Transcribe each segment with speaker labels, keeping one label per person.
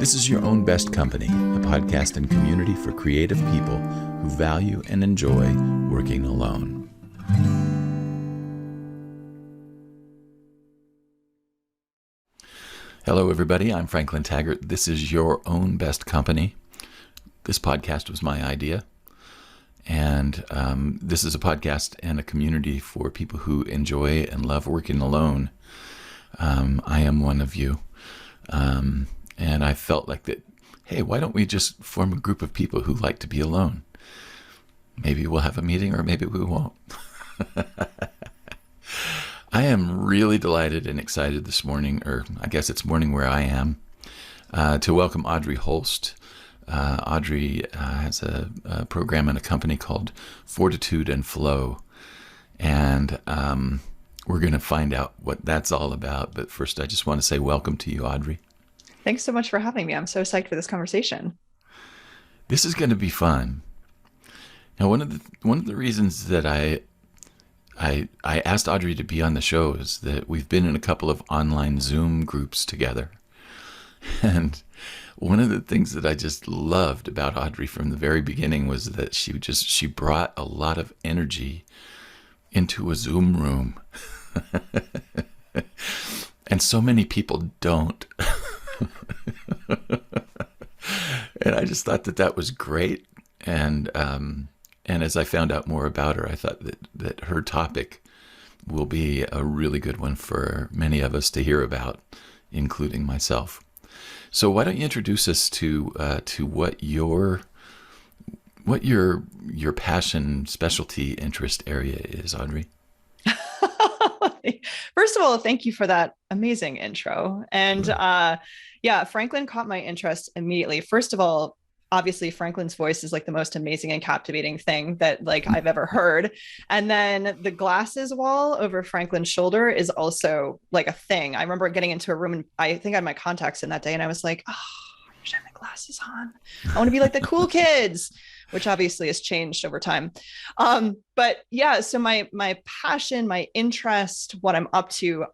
Speaker 1: This is Your Own Best Company, a podcast and community for creative people who value and enjoy working alone. Hello, everybody. I'm Franklin Taggart. This is Your Own Best Company. This podcast was my idea. And this is a podcast and a community for people who enjoy and love working alone. I am one of you. And I felt like that, hey, why don't we just form a group of people who like to be alone? Maybe we'll have a meeting or maybe we won't. I am really delighted and excited this morning, or I guess it's morning where I am, to welcome Audrey Holst. Audrey has a program and a company called Fortitude and Flow. And we're going to find out what that's all about. But first, I just want to say welcome to you, Audrey.
Speaker 2: Thanks so much for having me. I'm so psyched for this conversation.
Speaker 1: This is going to be fun. Now, one of the reasons that I asked Audrey to be on the show is that we've been in a couple of online Zoom groups together. And one of the things that I just loved about Audrey from the very beginning was that she brought a lot of energy into a Zoom room. And so many people don't. And I just thought that was great. And as I found out more about her, I thought that her topic will be a really good one for many of us to hear about, including myself. So why don't you introduce us to what your passion, specialty, interest area is, Audrey?
Speaker 2: First of all, thank you for that amazing intro. And Franklin caught my interest immediately. First of all, obviously Franklin's voice is like the most amazing and captivating thing that I've ever heard. And then the glasses wall over Franklin's shoulder is also like a thing. I remember getting into a room and I think I had my contacts in that day and I was like, oh, I wish I had my glasses on. I want to be like the cool kids, which obviously has changed over time. But yeah, so my passion, my interest, what I'm up to,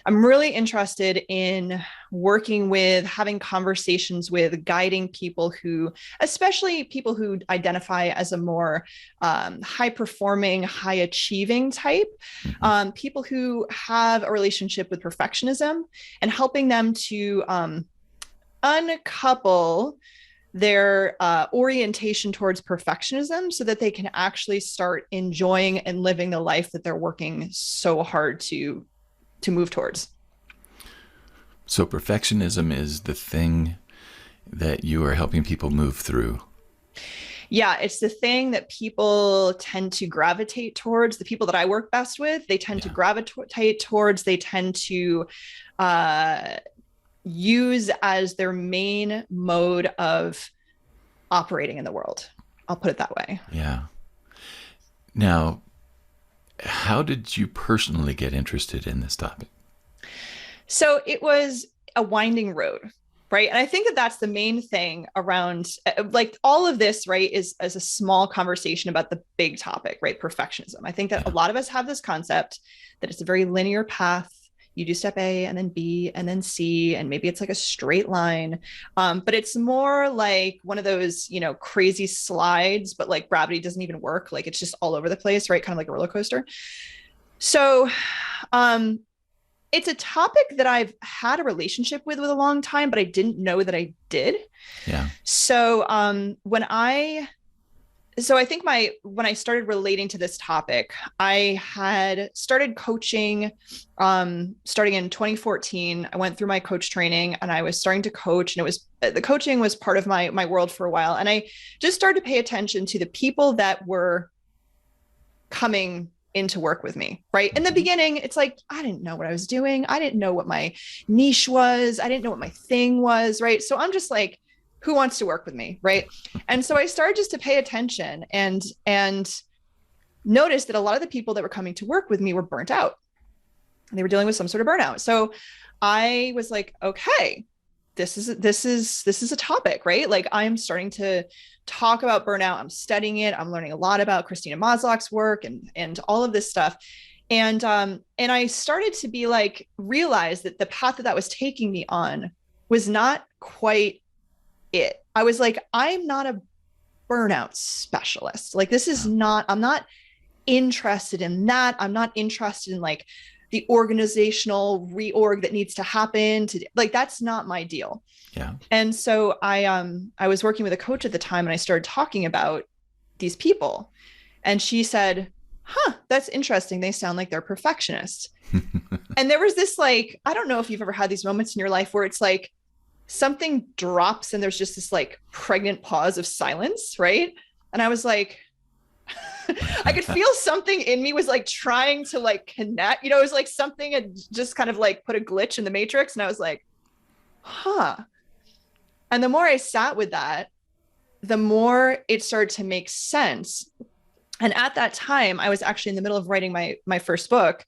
Speaker 2: I'm really interested in working with, having conversations with, guiding people who, especially people who identify as a more high performing, high achieving type, people who have a relationship with perfectionism and helping them to uncouple their orientation towards perfectionism so that they can actually start enjoying and living the life that they're working so hard to move towards.
Speaker 1: So perfectionism is the thing that you are helping people move through.
Speaker 2: Yeah, it's the thing that people tend to gravitate towards. The people that I work best with, they tend to gravitate towards, they tend to use as their main mode of operating in the world. I'll put it that way.
Speaker 1: Yeah. Now, how did you personally get interested in this topic?
Speaker 2: So it was a winding road, right? And I think that that's the main thing around all of this, right, is as a small conversation about the big topic, right? Perfectionism. I think that a lot of us have this concept that it's a very linear path. You do step A and then B and then C, and maybe it's like a straight line. But it's more like one of those, crazy slides, but like gravity doesn't even work. Like it's just all over the place, right? Kind of like a roller coaster. So it's a topic that I've had a relationship with a long time, but I didn't know that I did. Yeah. So I think when I started relating to this topic, I had started coaching starting in 2014. I went through my coach training and I was starting to coach, and the coaching was part of my world for a while. And I just started to pay attention to the people that were coming into work with me, right? In the beginning, it's like, I didn't know what I was doing. I didn't know what my niche was. I didn't know what my thing was, right? So I'm just like, who wants to work with me, right? And so I started just to pay attention and noticed that a lot of the people that were coming to work with me were burnt out. They were dealing with some sort of burnout. So I was like, okay, this is a topic, right? Like I'm starting to talk about burnout. I'm studying it. I'm learning a lot about Christina Maslach's work and all of this stuff. And I started to be like, realize that the path that was taking me on was not quite it. I was like, I'm not a burnout specialist. Like, this is not, I'm not interested in that. I'm not interested in like the organizational reorg that needs to happen to, like, that's not my deal.
Speaker 1: Yeah.
Speaker 2: And so I was working with a coach at the time, and I started talking about these people, and she said, that's interesting. They sound like they're perfectionists. And there was this, like, I don't know if you've ever had these moments in your life where it's like something drops and there's just this like pregnant pause of silence, right? And I was like, I could feel something in me was like trying to like connect, it was like something had just kind of like put a glitch in the matrix. And I was like, and the more I sat with that, the more it started to make sense. And at that time, I was actually in the middle of writing my first book,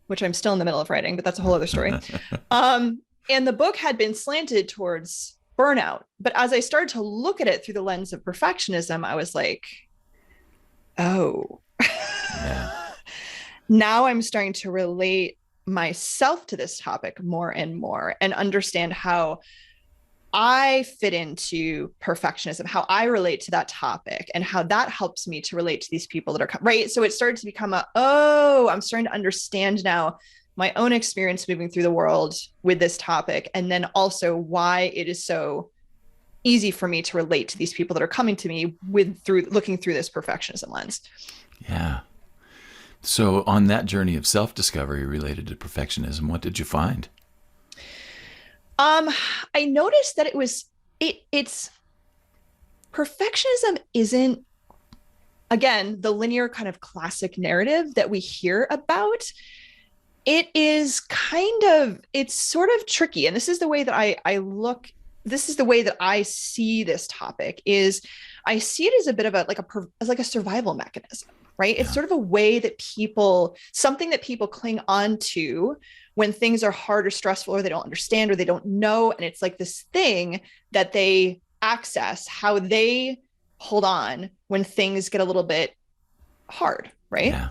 Speaker 2: which I'm still in the middle of writing, but that's a whole other story. And the book had been slanted towards burnout. But as I started to look at it through the lens of perfectionism, I was like, oh, yeah. Now I'm starting to relate myself to this topic more and more, and understand how I fit into perfectionism, how I relate to that topic, and how that helps me to relate to these people that are right. So it started to become I'm starting to understand now my own experience moving through the world with this topic. And then also why it is so easy for me to relate to these people that are coming to me through looking through this perfectionism lens.
Speaker 1: Yeah. So on that journey of self-discovery related to perfectionism, what did you find?
Speaker 2: I noticed that it's perfectionism isn't, again, the linear kind of classic narrative that we hear about. It is it's sort of tricky. And this is the way that this is the way that I see this topic. Is I see it as a bit of a survival mechanism, right? Yeah. It's sort of a way that something that people cling on to when things are hard or stressful, or they don't understand, or they don't know. And it's like this thing that they access, how they hold on when things get a little bit hard, right?
Speaker 1: Yeah.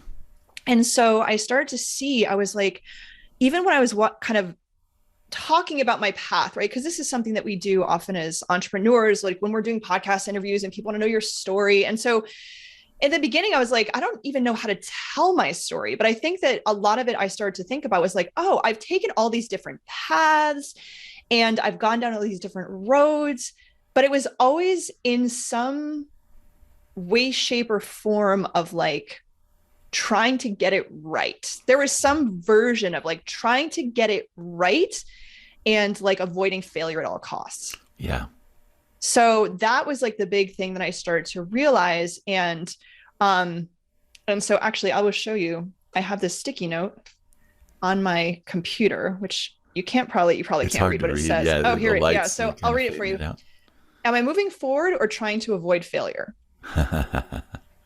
Speaker 2: And so I started to see, I was like, even when I was kind of talking about my path, right? Because this is something that we do often as entrepreneurs, like when we're doing podcast interviews and people want to know your story. And so in the beginning, I was like, I don't even know how to tell my story. But I think that a lot of it I started to think about was like, I've taken all these different paths and I've gone down all these different roads, but it was always in some way, shape, or form of like trying to get it right. There was some version of like trying to get it right and like avoiding failure at all costs.
Speaker 1: Yeah.
Speaker 2: So that was like the big thing that I started to realize. And so actually I will show you, I have this sticky note on my computer, which you probably can't read what it says.
Speaker 1: Yeah,
Speaker 2: here it is. Yeah. So I'll read it for you. Am I moving forward or trying to avoid failure?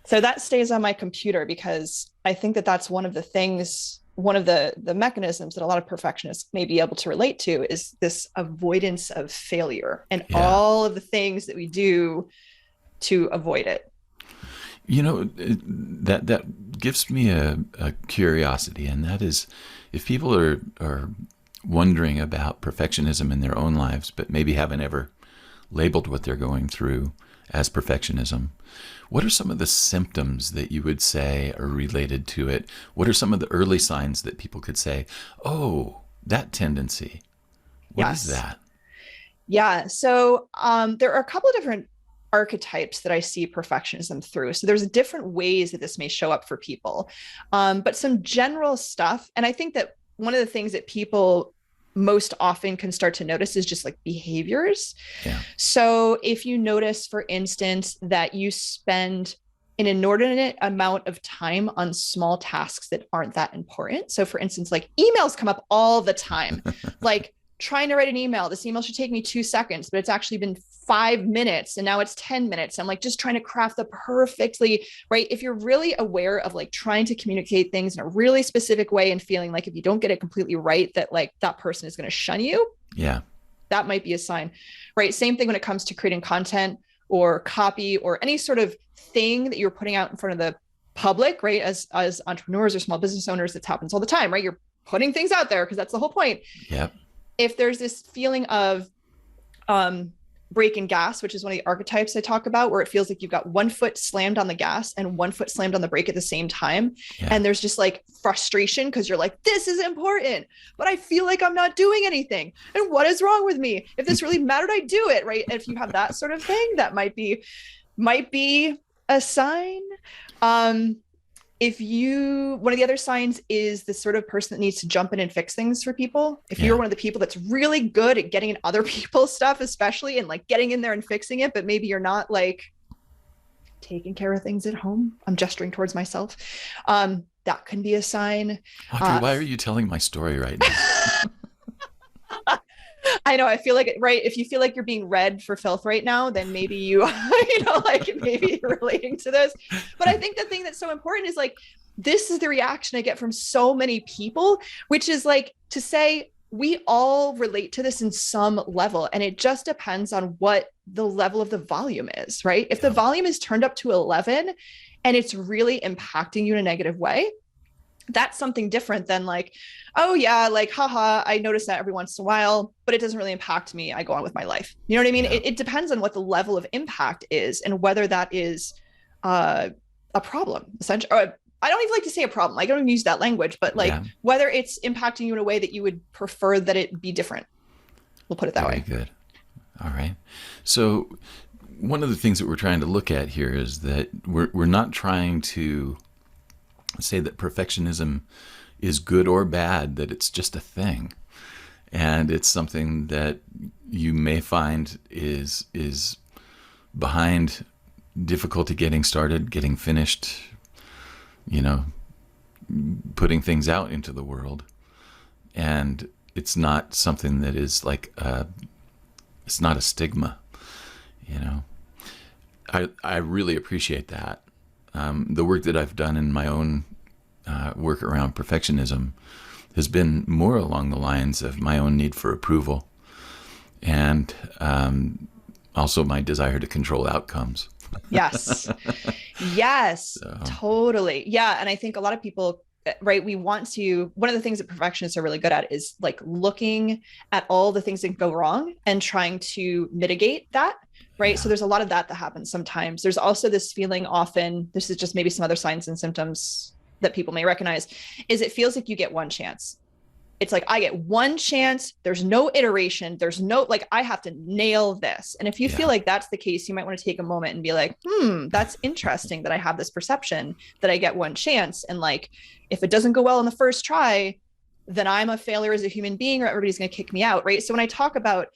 Speaker 2: So that stays on my computer because I think that that's one of the things, one of the mechanisms that a lot of perfectionists may be able to relate to is this avoidance of failure and all of the things that we do to avoid it.
Speaker 1: That gives me a curiosity, and that is if people are wondering about perfectionism in their own lives, but maybe haven't ever labeled what they're going through as perfectionism, what are some of the symptoms that you would say are related to it? What are some of the early signs that people could say, oh, that tendency? What is that?
Speaker 2: Yeah. So there are a couple of different archetypes that I see perfectionism through. So there's different ways that this may show up for people, but some general stuff. And I think that one of the things that people most often can start to notice is just like behaviors.
Speaker 1: Yeah.
Speaker 2: So if you notice, for instance, that you spend an inordinate amount of time on small tasks that aren't that important. So for instance, like emails come up all the time, like trying to write an email. This email should take me 2 seconds, but it's actually been 5 minutes and now it's 10 minutes. I'm like just trying to craft the perfectly, right? If you're really aware of like trying to communicate things in a really specific way and feeling like if you don't get it completely right, that like that person is going to shun you. Yeah. That might be a sign, right? Same thing when it comes to creating content or copy or any sort of thing that you're putting out in front of the public, right? As entrepreneurs or small business owners, this happens all the time, right? You're putting things out there because that's the whole point.
Speaker 1: Yep.
Speaker 2: If there's this feeling of brake and gas, which is one of the archetypes I talk about, where it feels like you've got one foot slammed on the gas and one foot slammed on the brake at the same time.
Speaker 1: Yeah.
Speaker 2: And there's just like frustration because you're like, this is important, but I feel like I'm not doing anything. And what is wrong with me? If this really mattered, I'd do it, right? And if you have that sort of thing, that might be a sign. One of the other signs is the sort of person that needs to jump in and fix things for people. If you're one of the people that's really good at getting in other people's stuff, especially, and like getting in there and fixing it, but maybe you're not like taking care of things at home. I'm gesturing towards myself. That can be a sign.
Speaker 1: Audrey, why are you telling my story right now?
Speaker 2: I know. I feel like, right. If you feel like you're being read for filth right now, then maybe maybe you're relating to this. But I think the thing that's so important is like, this is the reaction I get from so many people, which is like to say, we all relate to this in some level. And it just depends on what the level of the volume is, right? If the volume is turned up to 11 and it's really impacting you in a negative way, that's something different than like, oh yeah, like, haha, I notice that every once in a while, but it doesn't really impact me. I go on with my life. You know what I mean? It depends on what the level of impact is and whether that is a problem, essentially. Or I don't even like to say a problem. I don't even use that language, but like whether it's impacting you in a way that you would prefer that it be different. We'll put it that way.
Speaker 1: Very good. All right. So one of the things that we're trying to look at here is that we're not trying to say that perfectionism is good or bad, that it's just a thing. And it's something that you may find is behind difficulty getting started, getting finished, putting things out into the world. And it's not something that is like, it's not a stigma, I really appreciate that. The work that I've done in my own work around perfectionism has been more along the lines of my own need for approval and also my desire to control outcomes.
Speaker 2: Yes. Yes, totally. Yeah. And I think a lot of people, right, one of the things that perfectionists are really good at is like looking at all the things that go wrong and trying to mitigate that. Right. So there's a lot of that happens sometimes. There's also this feeling often, this is just maybe some other signs and symptoms that people may recognize, is it feels like you get one chance. It's like, I get one chance. There's no iteration. There's no, like, I have to nail this. And if you feel like that's the case, you might want to take a moment and be like, that's interesting that I have this perception that I get one chance. And like, if it doesn't go well on the first try, then I'm a failure as a human being, or everybody's going to kick me out. Right. So when I talk about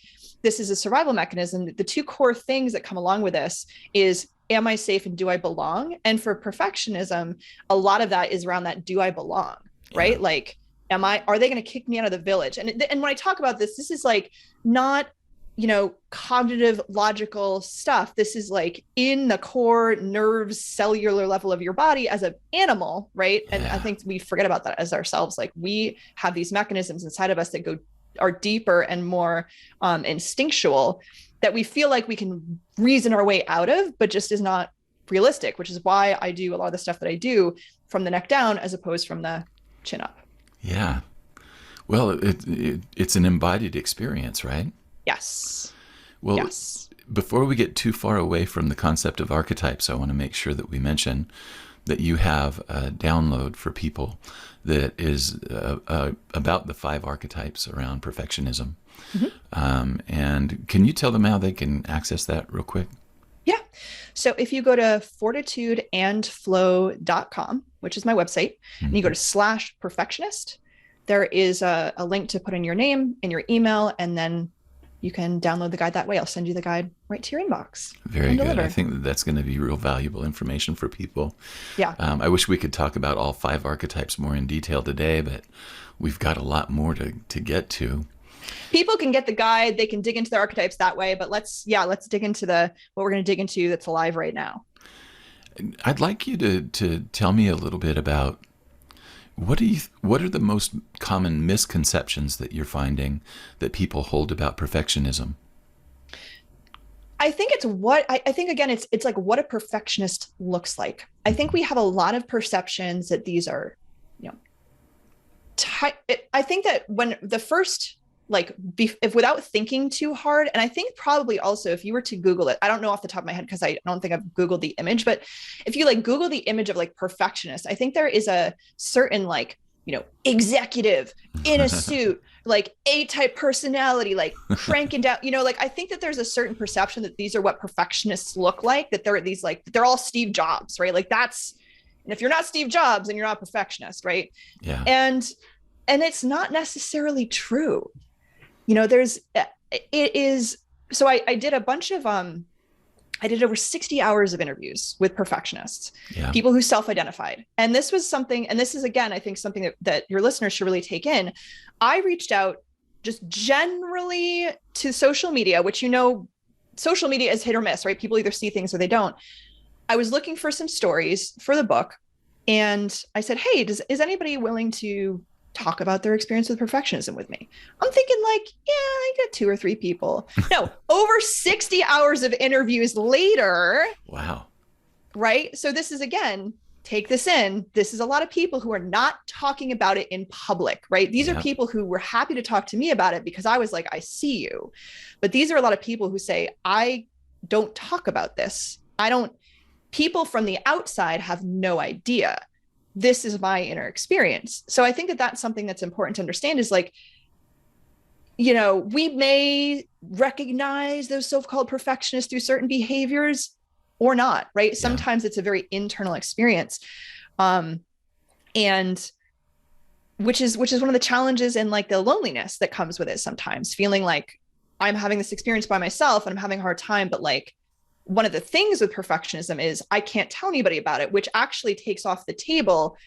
Speaker 2: this is a survival mechanism, the two core things that come along with this is, am I safe and do I belong? And for perfectionism, a lot of that is around that, do I belong? Right. Like, are they going to kick me out of the village? And when I talk about this is like not, cognitive, logical stuff. This is like in the core nerves, cellular level of your body as an animal. Right. And I think we forget about that as ourselves. Like we have these mechanisms inside of us that are deeper and more instinctual that we feel like we can reason our way out of, but just is not realistic, which is why I do a lot of the stuff that I do from the neck down as opposed from the chin up.
Speaker 1: Yeah. Well, it's an embodied experience, right?
Speaker 2: Yes.
Speaker 1: Well,
Speaker 2: yes.
Speaker 1: Before we get too far away from the concept of archetypes, I want to make sure that we mention that you have a download for people that is about the 5 archetypes around perfectionism. Mm-hmm. And can you tell them how they can access that real quick?
Speaker 2: Yeah. So if you go to fortitudeandflow.com, which is my website, and you go to /perfectionist, there is a link to put in your name and your email, and then you can download the guide that way. I'll send you the guide right to your inbox.
Speaker 1: Very good. I think that's going to be real valuable information for people.
Speaker 2: Yeah.
Speaker 1: I wish we could talk about all 5 archetypes more in detail today, but we've got a lot more to get to.
Speaker 2: People can get the guide. They can dig into the archetypes that way, but let's dig into what we're going to dig into that's alive right now.
Speaker 1: I'd like you to tell me a little bit about what are the most common misconceptions that you're finding that people hold about perfectionism?
Speaker 2: I think it's it's like what a perfectionist looks like. I think we have a lot of perceptions that these are, I think that when the first if without thinking too hard. And I think probably also if you were to Google it, I don't know off the top of my head, because I don't think I've Googled the image, but if you like Google the image of like perfectionist, I think there is a certain like, executive in a suit, like A-type personality, like cranking down, like I think that there's a certain perception that these are what perfectionists look like, that they're these like, they're all Steve Jobs, right? Like and if you're not Steve Jobs, then you're not a perfectionist, right?
Speaker 1: Yeah.
Speaker 2: And it's not necessarily true. So I did a bunch of, I did over 60 hours of interviews with perfectionists, people who self-identified. And this was something, and this is, again, I think something that your listeners should really take in. I reached out just generally to social media, which, social media is hit or miss, right? People either see things or they don't. I was looking for some stories for the book. And I said, hey, is anybody willing to talk about their experience with perfectionism with me? I'm thinking like, yeah, I got 2 or 3 people. No, over 60 hours of interviews later.
Speaker 1: Wow.
Speaker 2: Right. So this is, again, take this in. This is a lot of people who are not talking about it in public, right? These are people who were happy to talk to me about it because I was like, I see you. But these are a lot of people who say, I don't talk about this. People from the outside have no idea. This is my inner experience. So I think that that's something that's important to understand, is like, we may recognize those so-called perfectionists through certain behaviors or not, right? Sometimes it's a very internal experience. And which is one of the challenges, and like the loneliness that comes with it sometimes, feeling like I'm having this experience by myself and I'm having a hard time. But like, one of the things with perfectionism is I can't tell anybody about it, which actually takes off the table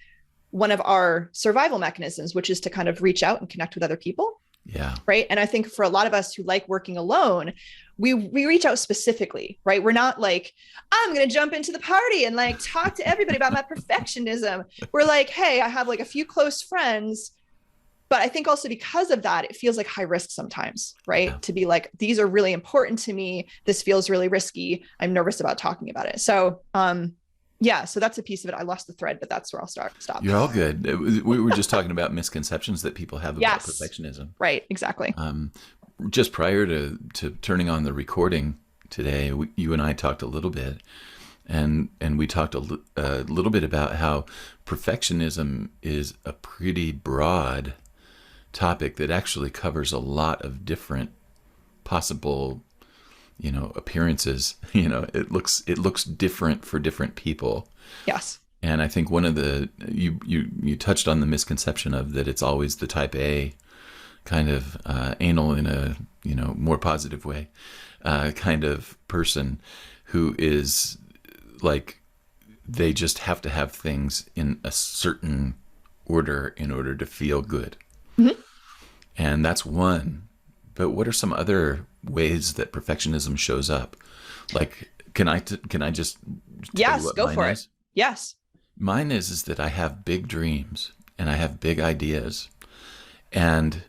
Speaker 2: one of our survival mechanisms, which is to kind of reach out and connect with other people.
Speaker 1: Yeah.
Speaker 2: Right. And I think for a lot of us who like working alone, we reach out specifically, right? We're not like, I'm going to jump into the party and like talk to everybody about my perfectionism. We're like, hey, I have like a few close friends. But I think also because of that, it feels like high risk sometimes, right? Yeah. To be like, these are really important to me. This feels really risky. I'm nervous about talking about it. So, so that's a piece of it. I lost the thread, but that's where I'll stop.
Speaker 1: You're all good. We were just talking about misconceptions that people have about perfectionism.
Speaker 2: Right, exactly.
Speaker 1: Just prior to turning on the recording today, you and I talked a little bit, and we talked a little bit about how perfectionism is a pretty broad topic that actually covers a lot of different possible, appearances. It looks different for different people.
Speaker 2: Yes.
Speaker 1: And I think one of the you touched on the misconception of that it's always the type A kind of anal in a more positive way kind of person who is like, they just have to have things in a certain order in order to feel good. Mm-hmm. And that's one. But what are some other ways that perfectionism shows up? Like, can I just tell you what
Speaker 2: go for it.
Speaker 1: Is?
Speaker 2: Yes.
Speaker 1: Mine is that I have big dreams and I have big ideas, and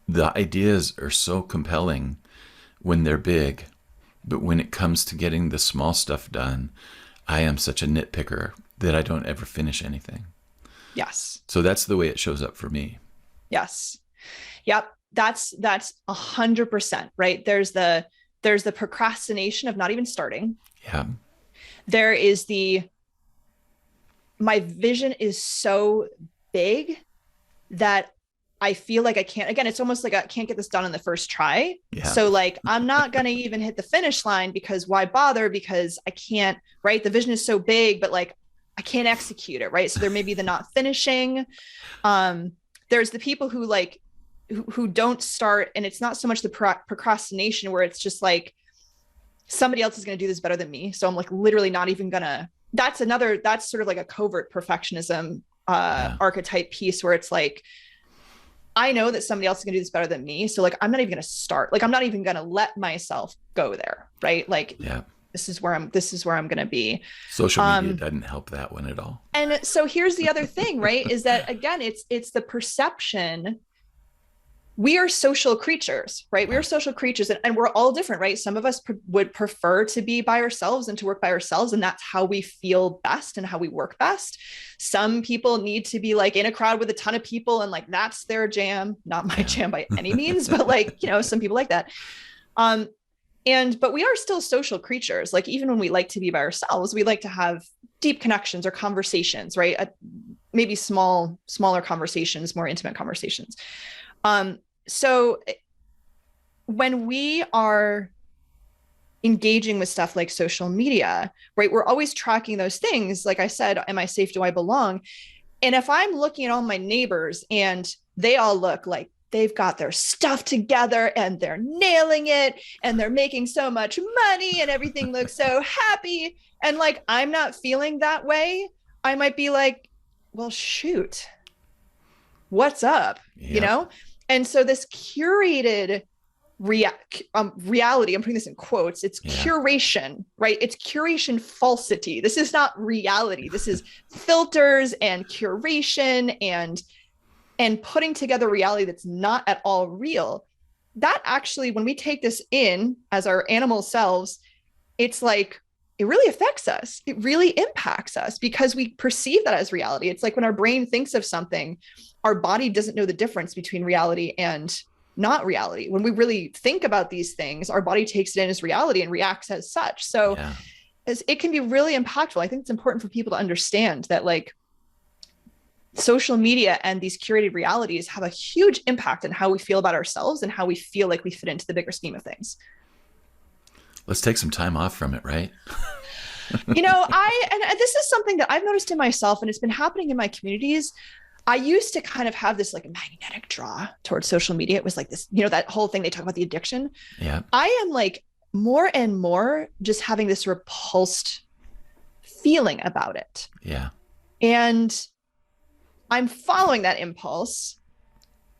Speaker 1: the ideas are so compelling when they're big, but when it comes to getting the small stuff done, I am such a nitpicker that I don't ever finish anything.
Speaker 2: Yes.
Speaker 1: So that's the way it shows up for me.
Speaker 2: Yes. Yep. That's 100%, right? There's the procrastination of not even starting.
Speaker 1: Yeah.
Speaker 2: There is my vision is so big that I feel like I can't, again, it's almost like I can't get this done on the first try. Yeah. So like, I'm not going to even hit the finish line, because why bother? Because I can't, right? The vision is so big, but like, I can't execute it. Right. So there may be the not finishing. There's the people who like, who don't start, and it's not so much the procrastination where it's just like, somebody else is going to do this better than me. So I'm like, literally not even gonna, that's sort of like a covert perfectionism archetype piece where it's like, I know that somebody else is gonna do this better than me. So like, I'm not even gonna start. Like, I'm not even gonna let myself go there. Right. Like, this is where I'm gonna be.
Speaker 1: Social media doesn't help that one at all.
Speaker 2: And so here's the other thing, right? Is that, again, it's the perception we are social creatures, right? We are social creatures, and we're all different, right? Some of us would prefer to be by ourselves and to work by ourselves, and that's how we feel best and how we work best. Some people need to be like in a crowd with a ton of people, and like that's their jam. Not my jam by any means, but like, some people like that. But we are still social creatures. Like even when we like to be by ourselves, we like to have deep connections or conversations, right? Maybe smaller conversations, more intimate conversations. So when we are engaging with stuff like social media, right, we're always tracking those things. Like I said, am I safe? Do I belong? And if I'm looking at all my neighbors and they all look like they've got their stuff together and they're nailing it and they're making so much money and everything looks so happy, and like I'm not feeling that way, I might be like, well, shoot, what's up?
Speaker 1: Yep.
Speaker 2: And so this curated reality, I'm putting this in quotes, it's curation, right? It's curation falsity. This is not reality. This is filters and curation and putting together reality that's not at all real. That actually, when we take this in as our animal selves, it's like, it really affects us. It really impacts us because we perceive that as reality. It's like when our brain thinks of something, our body doesn't know the difference between reality and not reality. When we really think about these things, our body takes it in as reality and reacts as such. So it can be really impactful. I think it's important for people to understand that like social media and these curated realities have a huge impact on how we feel about ourselves and how we feel like we fit into the bigger scheme of things.
Speaker 1: Let's take some time off from it, right?
Speaker 2: And this is something that I've noticed in myself, and it's been happening in my communities. I used to kind of have this like magnetic draw towards social media. It was like this, that whole thing they talk about, the addiction.
Speaker 1: Yeah.
Speaker 2: I am like more and more just having this repulsed feeling about it.
Speaker 1: Yeah.
Speaker 2: And I'm following that impulse.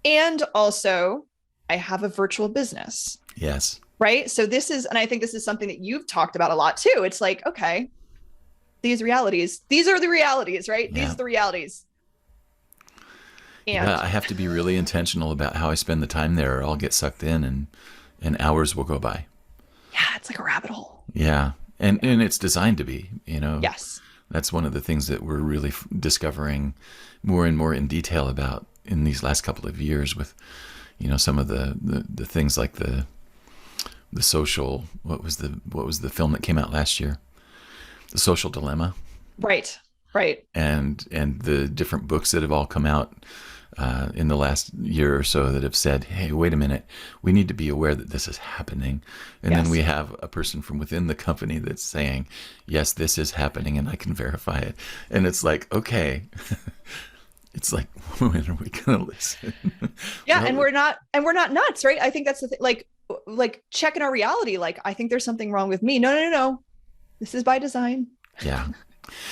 Speaker 2: And also I have a virtual business.
Speaker 1: Yes.
Speaker 2: Right. So and I think this is something that you've talked about a lot too. It's like, okay, these are the realities, right?
Speaker 1: Yeah.
Speaker 2: These are the realities.
Speaker 1: And I have to be really intentional about how I spend the time there, or I'll get sucked in and hours will go by.
Speaker 2: Yeah. It's like a rabbit hole.
Speaker 1: Yeah. And it's designed to be,
Speaker 2: Yes.
Speaker 1: That's one of the things that we're really discovering more and more in detail about in these last couple of years with, some of the things like the social, what was the film that came out last year? The Social Dilemma.
Speaker 2: Right.
Speaker 1: And the different books that have all come out in the last year or so that have said, hey, wait a minute, we need to be aware that this is happening. And then we have a person from within the company that's saying, yes, this is happening and I can verify it. And it's like, okay. It's like, when are we going to listen?
Speaker 2: Yeah. Well, and we're not nuts, right? I think that's the thing, like checking our reality. Like, I think there's something wrong with me. No. This is by design.
Speaker 1: Yeah.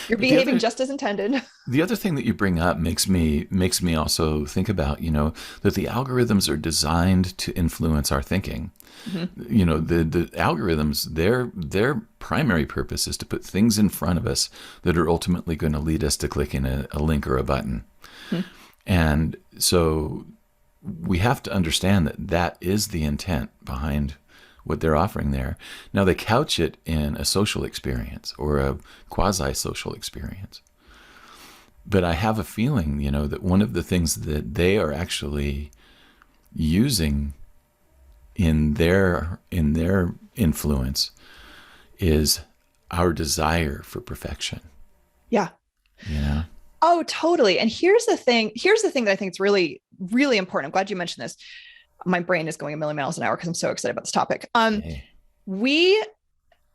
Speaker 2: You're behaving just as intended.
Speaker 1: The other thing that you bring up makes me also think about, that the algorithms are designed to influence our thinking. Mm-hmm. The algorithms, their primary purpose is to put things in front of us that are ultimately going to lead us to clicking a link or a button. Mm-hmm. And so we have to understand that is the intent behind what they're offering there. Now they couch it in a social experience or a quasi-social experience. But I have a feeling, that one of the things that they are actually using in their influence is our desire for perfection.
Speaker 2: Yeah.
Speaker 1: Yeah.
Speaker 2: Oh, totally. And here's the thing that I think is really, really important. I'm glad you mentioned this. My brain is going a million miles an hour because I'm so excited about this topic. We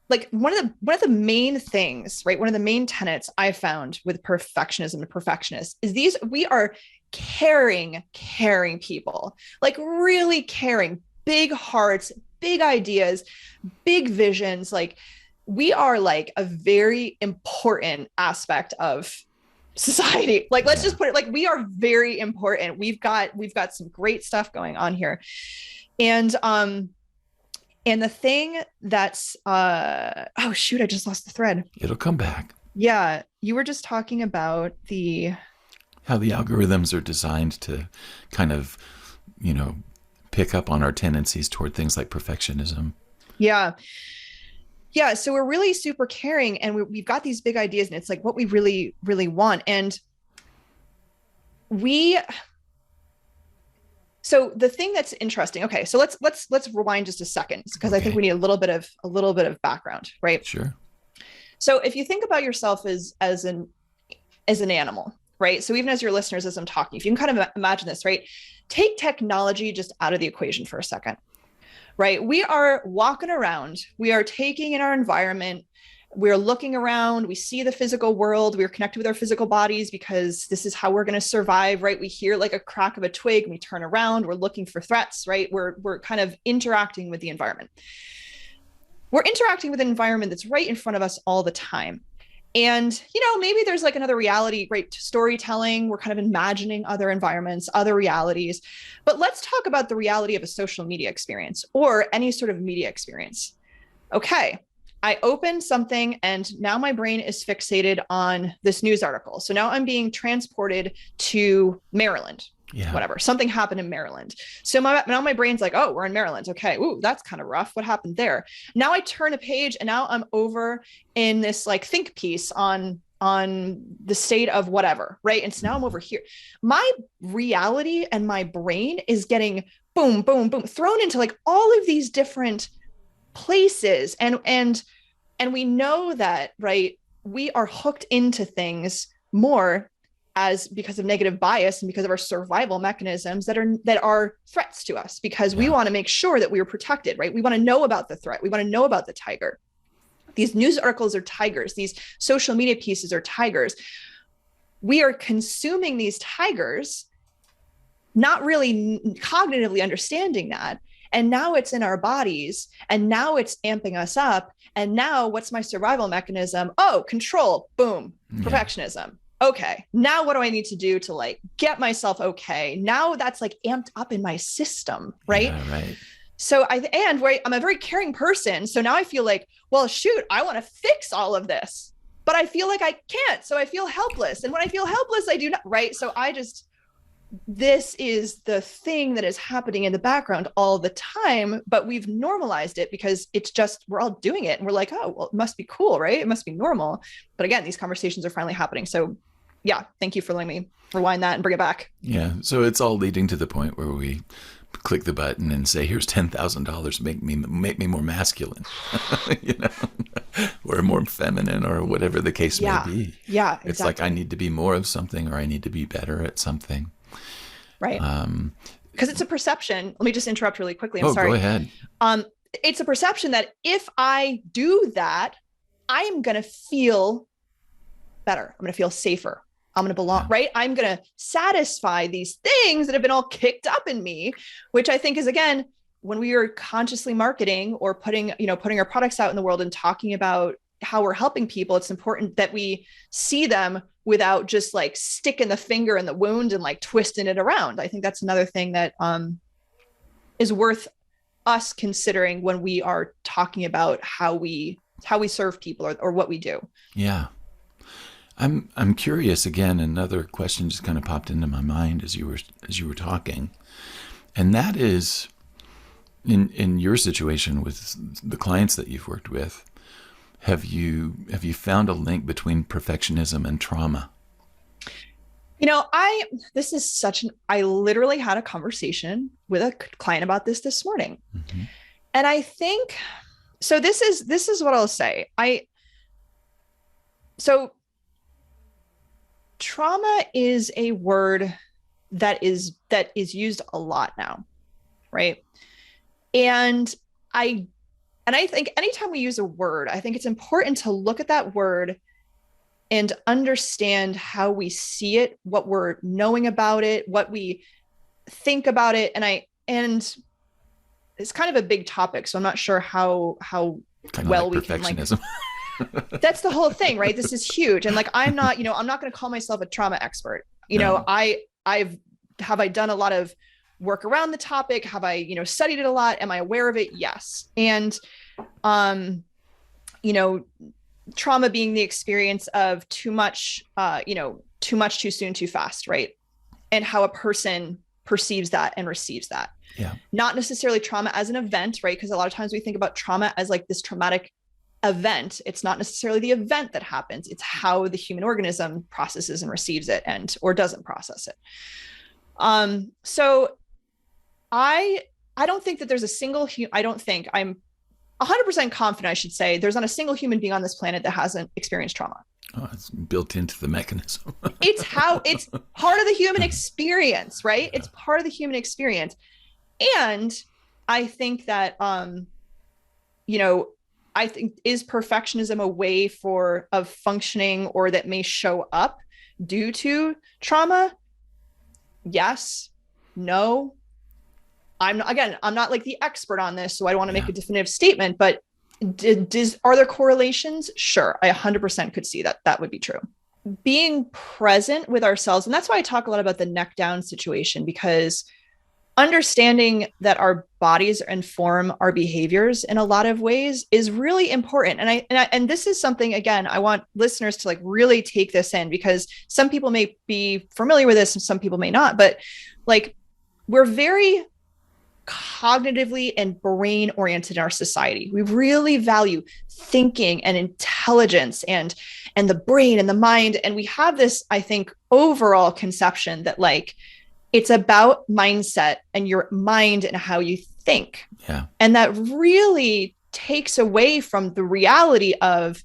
Speaker 2: like one of the main things, right? One of the main tenets I found with perfectionism and perfectionists is we are caring people, like really caring, big hearts, big ideas, big visions. Like we are like a very important aspect of society. Like, let's just put it like we are very important. We've got some great stuff going on here. And the thing that's oh shoot, I just lost the thread.
Speaker 1: It'll come back.
Speaker 2: Yeah. You were just talking about how
Speaker 1: the algorithms are designed to kind of, pick up on our tendencies toward things like perfectionism.
Speaker 2: Yeah. Yeah. So we're really super caring, and we've got these big ideas, and it's like what we really, really want. And so the thing that's interesting. Okay. So let's rewind just a second, because I think we need a little bit of background, right?
Speaker 1: Sure.
Speaker 2: So if you think about yourself as an animal, right? So even as your listeners, as I'm talking, if you can kind of imagine this, right? Take technology just out of the equation for a second, right? We are walking around, we are taking in our environment, we're looking around, we see the physical world, we're connected with our physical bodies because this is how we're going to survive, right? We hear like a crack of a twig and we turn around, we're looking for threats, right? We're kind of interacting with the environment. We're interacting with an environment that's right in front of us all the time. And, maybe there's like another reality, right? Storytelling, we're kind of imagining other environments, other realities. But let's talk about the reality of a social media experience or any sort of media experience. Okay, I open something and now my brain is fixated on this news article. So now I'm being transported to Maryland. Yeah. Whatever. Something happened in Maryland. So now my brain's like, oh, we're in Maryland. Okay. Ooh, that's kind of rough. What happened there? Now I turn a page and now I'm over in this like think piece on the state of whatever. Right. And so now I'm over here. My reality and my brain is getting boom, boom, boom, thrown into like all of these different places. And we know that, right, we are hooked into things more because of negative bias and because of our survival mechanisms that are threats to us, because we want to make sure that we are protected, right? We want to know about the threat. We want to know about the tiger. These news articles are tigers. These social media pieces are tigers. We are consuming these tigers, not really cognitively understanding that. And now it's in our bodies, and now it's amping us up. And now what's my survival mechanism? Oh, control, boom, perfectionism. Okay, now what do I need to do to like get myself okay? Now that's like amped up in my system, right?
Speaker 1: Yeah, right.
Speaker 2: So I'm a very caring person. So now I feel like, well, shoot, I want to fix all of this, but I feel like I can't. So I feel helpless. And when I feel helpless, I do not, right? So this is the thing that is happening in the background all the time, but we've normalized it because it's just, we're all doing it. And we're like, oh, well, it must be cool, right? It must be normal. But again, these conversations are finally happening. So yeah, thank you for letting me rewind that and bring it back.
Speaker 1: Yeah. So it's all leading to the point where we click the button and say, here's $10,000, make me more masculine, or more feminine, or whatever the case may be.
Speaker 2: Yeah. Exactly.
Speaker 1: It's like, I need to be more of something, or I need to be better at something.
Speaker 2: Right. Because it's a perception. Let me just interrupt really quickly. I'm sorry.
Speaker 1: Go ahead.
Speaker 2: It's a perception that if I do that, I'm going to feel better. I'm going to feel safer. I'm going to belong, right? I'm going to satisfy these things that have been all kicked up in me, which I think is, again, when we are consciously marketing or putting our products out in the world and talking about how we're helping people, it's important that we see them without just like sticking the finger in the wound and like twisting it around. I think that's another thing that is worth us considering when we are talking about how we serve people or what we do.
Speaker 1: Yeah. I'm curious again. Another question just kind of popped into my mind as you were talking, and that is, in your situation with the clients that you've worked with, have you found a link between perfectionism and trauma?
Speaker 2: I literally had a conversation with a client about this morning, and I think so. This is what I'll say. Trauma is a word that is used a lot now, right? And I think anytime we use a word, I think it's important to look at that word and understand how we see it, what we're knowing about it, what we think about it. And it's kind of a big topic, so I'm not sure how
Speaker 1: kind of
Speaker 2: well
Speaker 1: like
Speaker 2: we can
Speaker 1: perfectionism.
Speaker 2: That's the whole thing, right? This is huge. And like, I'm not going to call myself a trauma expert. Have I done a lot of work around the topic? Have I, studied it a lot? Am I aware of it? Yes. And, trauma being the experience of too much, too much, too soon, too fast. Right. And how a person perceives that and receives that.
Speaker 1: Yeah.
Speaker 2: Not necessarily trauma as an event, right? Because a lot of times we think about trauma as like this traumatic event. It's not necessarily the event that happens. It's how the human organism processes and receives it or doesn't process it. So I don't think that there's a single, I'm 100% confident, I should say, there's not a single human being on this planet that hasn't experienced trauma.
Speaker 1: Oh, it's built into the mechanism.
Speaker 2: It's part of the human experience, right? It's part of the human experience. And I think that, I think, is perfectionism a way of functioning, or that may show up due to trauma? Yes, no. I'm not like the expert on this, so I don't want to make a definitive statement, but are there correlations? Sure. I 100% could see that would be true. Being present with ourselves. And that's why I talk a lot about the neck down situation, because understanding that our bodies inform our behaviors in a lot of ways is really important. And this is something, again, I want listeners to like really take this in, because some people may be familiar with this and some people may not, but like, we're very cognitively and brain oriented in our society. We really value thinking and intelligence and the brain and the mind. And we have this, I think, overall conception that like, it's about mindset and your mind and how you think.
Speaker 1: Yeah.
Speaker 2: And that really takes away from the reality of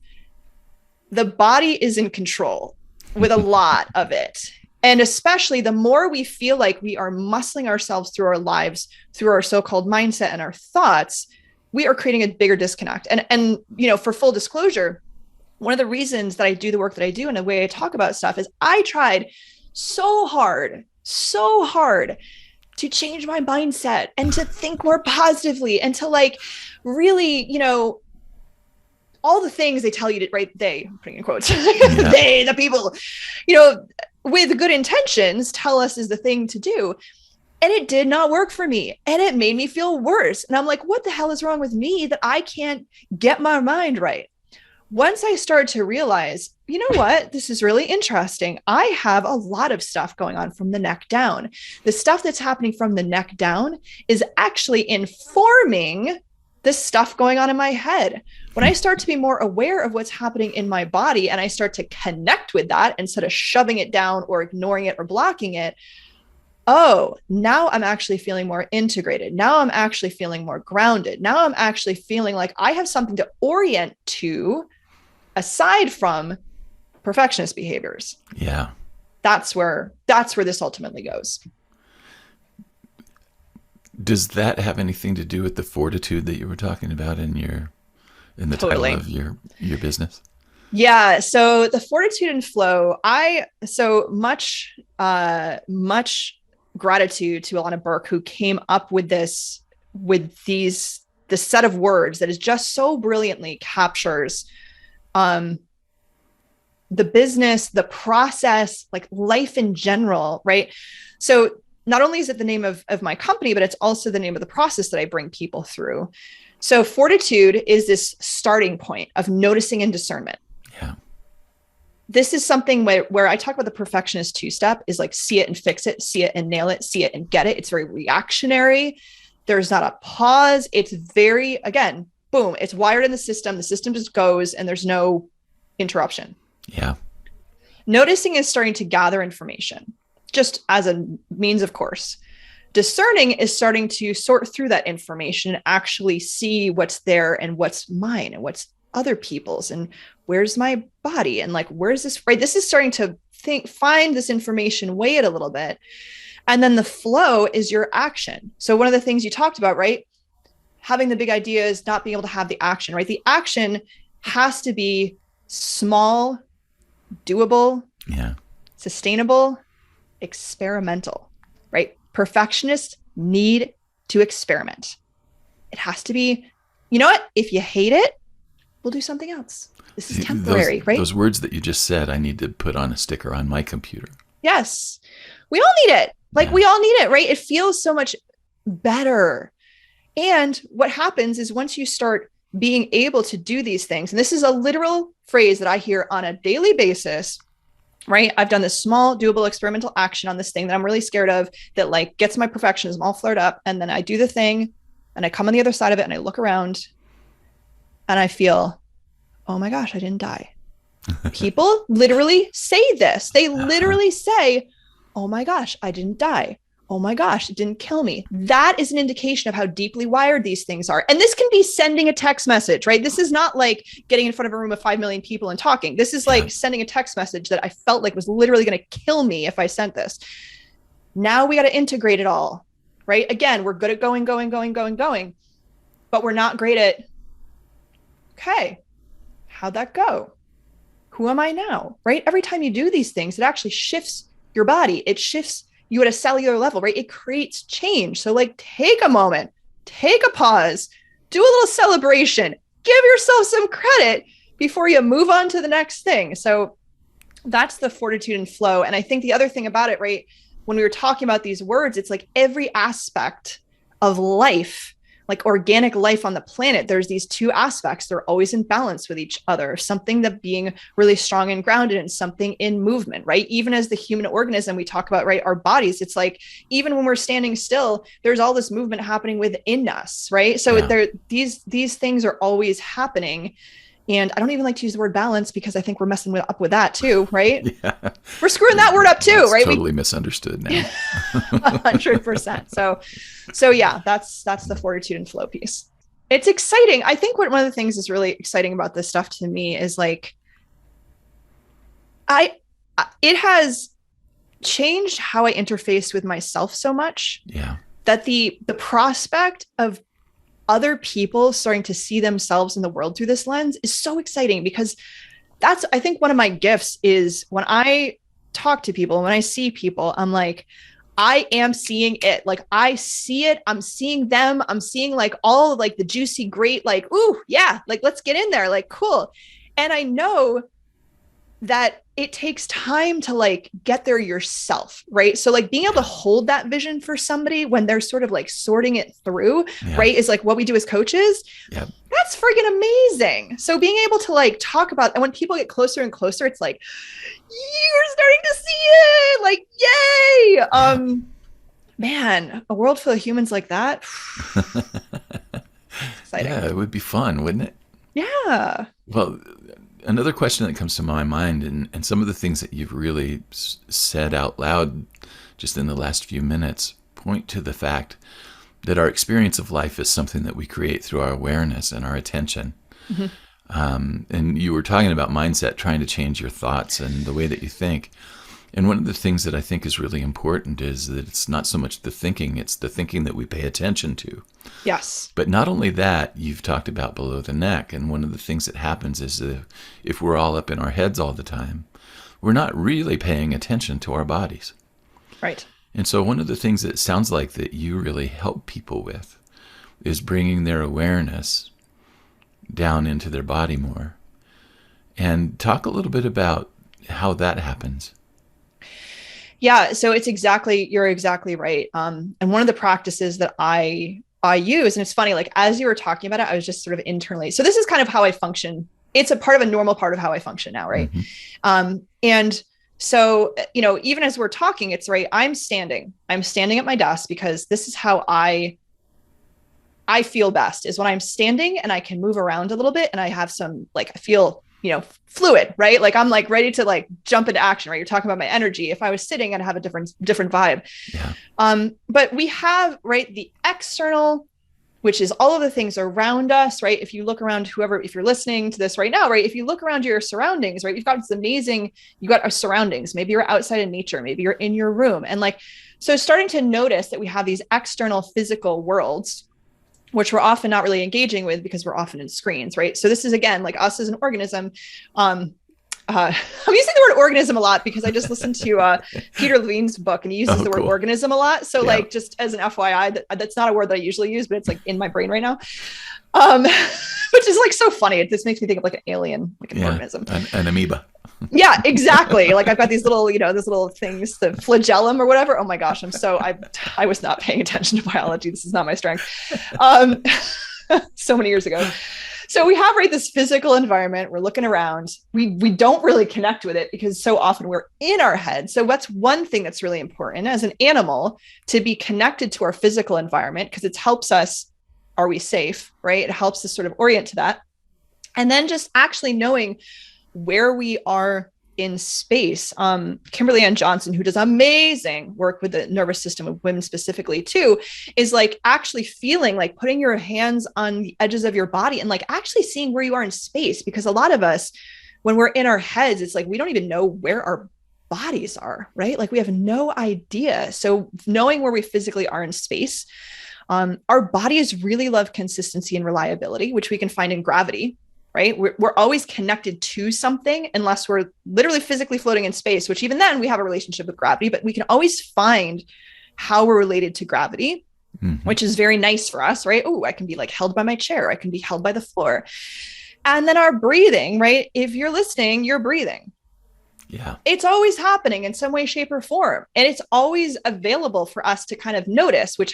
Speaker 2: the body is in control with a lot of it. And especially the more we feel like we are muscling ourselves through our lives, through our so-called mindset and our thoughts, we are creating a bigger disconnect. And for full disclosure, one of the reasons that I do the work that I do and the way I talk about stuff is I tried so hard to change my mindset and to think more positively and to like really, all the things they tell you to, right? I'm putting in quotes, the people, with good intentions tell us is the thing to do. And it did not work for me. And it made me feel worse. And I'm like, what the hell is wrong with me that I can't get my mind right? Once I started to realize, you know what, this is really interesting. I have a lot of stuff going on from the neck down. The stuff that's happening from the neck down is actually informing the stuff going on in my head. When I start to be more aware of what's happening in my body and I start to connect with that instead of shoving it down or ignoring it or blocking it, oh, now I'm actually feeling more integrated. Now I'm actually feeling more grounded. Now I'm actually feeling like I have something to orient to aside from perfectionist behaviors.
Speaker 1: Yeah.
Speaker 2: That's where this ultimately goes.
Speaker 1: Does that have anything to do with the fortitude that you were talking about in the title of your business?
Speaker 2: Yeah. So the Fortitude and Flow, much gratitude to Alana Burke, who came up with this set of words that is just so brilliantly captures the business, the process, like life in general, right? So not only is it the name of my company, but it's also the name of the process that I bring people through. So fortitude is this starting point of noticing and discernment.
Speaker 1: Yeah.
Speaker 2: This is something where I talk about the perfectionist two-step is like see it and fix it, see it and nail it, see it and get it. It's very reactionary. There's not a pause. It's very, again, boom, it's wired in the system. The system just goes and there's no interruption.
Speaker 1: Yeah.
Speaker 2: Noticing is starting to gather information just as a means of course. Discerning is starting to sort through that information and actually see what's there and what's mine and what's other people's and where's my body and like, where's this, right? This is starting to find this information, weigh it a little bit. And then the flow is your action. So one of the things you talked about, right? Having the big ideas, not being able to have the action, right? The action has to be small, doable, sustainable, experimental, right? Perfectionists need to experiment. It has to be, you know what? If you hate it, we'll do something else. This is temporary, right?
Speaker 1: Those words that you just said, I need to put on a sticker on my computer.
Speaker 2: Yes. We all need it. We all need it, right? It feels so much better. And what happens is once you start being able to do these things, and this is a literal phrase that I hear on a daily basis right? I've done this small, doable experimental action on this thing that I'm really scared of that like gets my perfectionism all flared up. And then I do the thing and I come on the other side of it and I look around and I feel, oh my gosh, I didn't die. People literally say this. They literally say, oh my gosh, I didn't die. Oh my gosh, it didn't kill me. That is an indication of how deeply wired these things are. And this can be sending a text message, right? This is not like getting in front of a room of 5 million people and talking. This is like sending a text message that I felt like was literally going to kill me if I sent this. Now we got to integrate it all, right? Again, we're good at going, but we're not great at, okay, how'd that go? Who am I now, right? Every time you do these things, it actually shifts your body. It shifts you at a cellular level, right? It creates change. So like take a moment, take a pause, do a little celebration, give yourself some credit before you move on to the next thing. So that's the fortitude and flow. And I think the other thing about it, right, when we were talking about these words, it's like every aspect of life, like organic life on the planet, there's these two aspects. They're always in balance with each other. Something that being really strong and grounded and something in movement, right? Even as the human organism, we talk about, right, our bodies, it's like, even when we're standing still, there's all this movement happening within us, right? So these things are always happening. And I don't even like to use the word balance because I think we're messing up with that too, right? Yeah. We're screwing that word up too, right?
Speaker 1: Totally misunderstood now.
Speaker 2: 100%. So yeah, that's the fortitude and flow piece. It's exciting. I think one of the things that's really exciting about this stuff to me is like, it has changed how I interface with myself so much.
Speaker 1: Yeah.
Speaker 2: That the prospect of other people starting to see themselves in the world through this lens is so exciting, because that's, I think one of my gifts is when I talk to people, when I see people, I'm like, I am seeing it. Like I see it. I'm seeing them. I'm seeing like all of like the juicy, great, like, ooh, yeah, like let's get in there. Like, cool. And I know that it takes time to like get there yourself, right? So like being able to hold that vision for somebody when they're sort of like sorting it through, right, is like what we do as coaches. Yep. That's freaking amazing. So being able to like talk about, and when people get closer and closer, it's like, you're starting to see it, like, yay. Man, a world full of humans like that. Exciting.
Speaker 1: Yeah, it would be fun, wouldn't it?
Speaker 2: Yeah.
Speaker 1: Well, another question that comes to my mind, and some of the things that you've really said out loud just in the last few minutes point to the fact that our experience of life is something that we create through our awareness and our attention. Mm-hmm. And you were talking about mindset, trying to change your thoughts and the way that you think. And one of the things that I think is really important is that it's not so much the thinking, it's the thinking that we pay attention to.
Speaker 2: Yes.
Speaker 1: But not only that, you've talked about below the neck. And one of the things that happens is that if we're all up in our heads all the time, we're not really paying attention to our bodies.
Speaker 2: Right.
Speaker 1: And so one of the things that sounds like that you really help people with is bringing their awareness down into their body more. And talk a little bit about how that happens.
Speaker 2: Yeah, so you're exactly right. And one of the practices that I use, and it's funny, like as you were talking about it, I was just sort of internally. So this is kind of how I function. It's a part of a normal part of how I function now, right? Mm-hmm. And so, even as we're talking, it's right. I'm standing at my desk because this is how I feel best, is when I'm standing and I can move around a little bit and I have some, like, I feel, fluid, right? Like I'm like ready to like jump into action, right? You're talking about my energy. If I was sitting, I'd have a different vibe. Yeah. But we have, right, the external, which is all of the things around us, right? If you look around, if you're listening to this right now, right? If you look around your surroundings, right? You've got our surroundings. Maybe you're outside in nature. Maybe you're in your room. And like, so starting to notice that we have these external physical worlds, which we're often not really engaging with because we're often in screens, right? So this is, again, like us as an organism. I'm using the word organism a lot because I just listened to Peter Levine's book and he uses the word organism a lot. So like, just as an FYI, that's not a word that I usually use, but it's like in my brain right now. Which is like so funny. This makes me think of like an alien, like an organism.
Speaker 1: An amoeba.
Speaker 2: Yeah, exactly. Like I've got these little, those little things, the flagellum or whatever. Oh my gosh. I was not paying attention to biology. This is not my strength. So many years ago. So we have, right, this physical environment. We're looking around. We don't really connect with it because so often we're in our head. So what's one thing that's really important as an animal to be connected to our physical environment, because it helps us, are we safe, right? It helps us sort of orient to that. And then just actually knowing where we are in space. Kimberly Ann Johnson, who does amazing work with the nervous system of women specifically too, is like actually feeling like putting your hands on the edges of your body and like actually seeing where you are in space. Because a lot of us, when we're in our heads, it's like we don't even know where our bodies are, right? Like we have no idea. So knowing where we physically are in space, our bodies really love consistency and reliability, which we can find in gravity. Right? We're always connected to something unless we're literally physically floating in space, which even then we have a relationship with gravity, but we can always find how we're related to gravity, which is very nice for us, right? Oh, I can be like held by my chair. I can be held by the floor. And then our breathing, right? If you're listening, you're breathing.
Speaker 1: Yeah.
Speaker 2: It's always happening in some way, shape, or form. And it's always available for us to kind of notice, which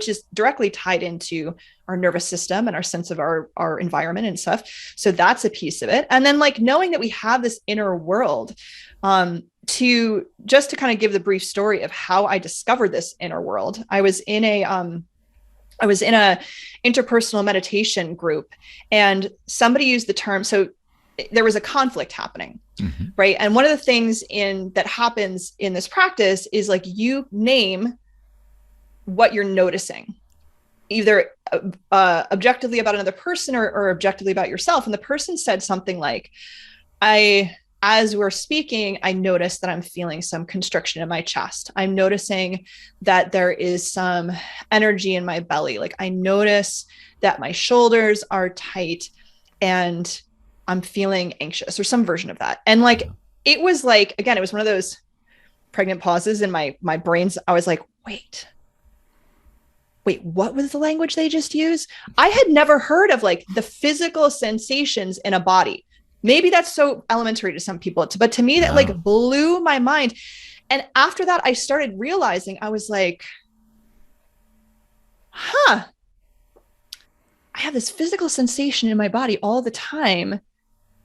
Speaker 2: is directly tied into our nervous system and our sense of our environment and stuff. So that's a piece of it. And then like knowing that we have this inner world, to kind of give the brief story of how I discovered this inner world. I was in a interpersonal meditation group, and somebody used the term. So there was a conflict happening. Right. And one of the things that happens in this practice is like you name what you're noticing, either objectively about another person or objectively about yourself. And the person said something like, as we're speaking, I noticed that I'm feeling some constriction in my chest. I'm noticing that there is some energy in my belly. Like I notice that my shoulders are tight and I'm feeling anxious, or some version of that. And like, it was like, again, it was one of those pregnant pauses in my brains. I was like, wait, what was the language they just used? I had never heard of like the physical sensations in a body. Maybe that's so elementary to some people, but to me that like blew my mind. And after that, I started realizing, I was like, I have this physical sensation in my body all the time,